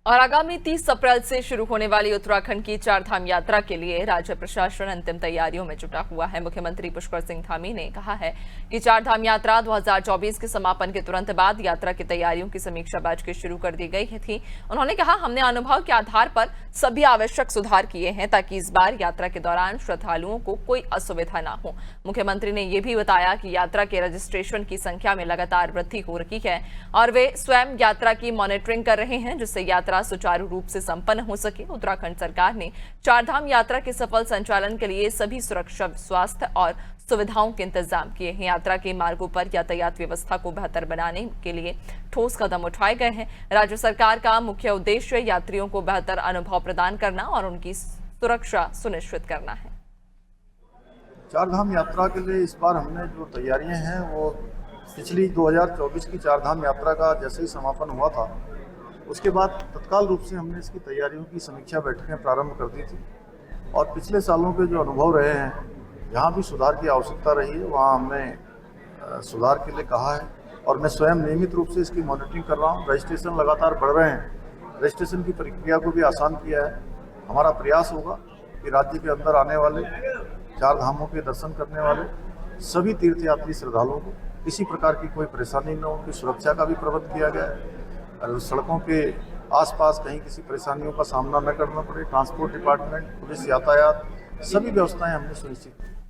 और आगामी 30 अप्रैल से शुरू होने वाली उत्तराखंड की चारधाम यात्रा के लिए राज्य प्रशासन अंतिम तैयारियों में जुटा हुआ है। मुख्यमंत्री पुष्कर सिंह धामी ने कहा है कि चारधाम यात्रा 2024 के समापन के तुरंत बाद यात्रा की तैयारियों की समीक्षा बैठकें शुरू कर दी गई थी। उन्होंने कहा, हमने अनुभव के आधार पर सभी आवश्यक सुधार किए हैं ताकि इस बार यात्रा के दौरान श्रद्धालुओं को कोई असुविधा न हो। मुख्यमंत्री ने यह भी बताया कि यात्रा के रजिस्ट्रेशन की संख्या में लगातार वृद्धि हो रही है और वे स्वयं यात्रा की मॉनिटरिंग कर रहे हैं, जिससे यात्रा सुचारू रूप से संपन्न हो सके। उत्तराखंड सरकार ने चारधाम यात्रा के सफल संचालन के लिए सभी सुरक्षा, स्वास्थ्य और सुविधाओं के इंतजाम किए हैं। यात्रा के मार्गों पर यातायात व्यवस्था को बेहतर बनाने के लिए ठोस कदम उठाए गए हैं। राज्य सरकार का मुख्य उद्देश्य यात्रियों को बेहतर अनुभव प्रदान करना और उनकी सुरक्षा सुनिश्चित करना है। चारधाम यात्रा के लिए इस बार हमने जो तैयारियां हैं वो पिछली 2024 की चारधाम यात्रा का जैसे ही समापन हुआ था उसके बाद तत्काल रूप से हमने इसकी तैयारियों की समीक्षा बैठकें प्रारंभ कर दी थी और पिछले सालों के जो अनुभव रहे हैं, जहाँ भी सुधार की आवश्यकता रही है वहाँ हमने सुधार के लिए कहा है और मैं स्वयं नियमित रूप से इसकी मॉनिटरिंग कर रहा हूँ। रजिस्ट्रेशन लगातार बढ़ रहे हैं, रजिस्ट्रेशन की प्रक्रिया को भी आसान किया है। हमारा प्रयास होगा कि राज्य के अंदर आने वाले चार धामों के दर्शन करने वाले सभी तीर्थयात्री श्रद्धालुओं को किसी प्रकार की कोई परेशानी न हो, उनकी सुरक्षा का भी प्रबंध किया गया है। सड़कों के आसपास कहीं किसी परेशानियों का सामना न करना पड़े, ट्रांसपोर्ट डिपार्टमेंट, पुलिस, यातायात, सभी व्यवस्थाएं हमने सुनिश्चित की।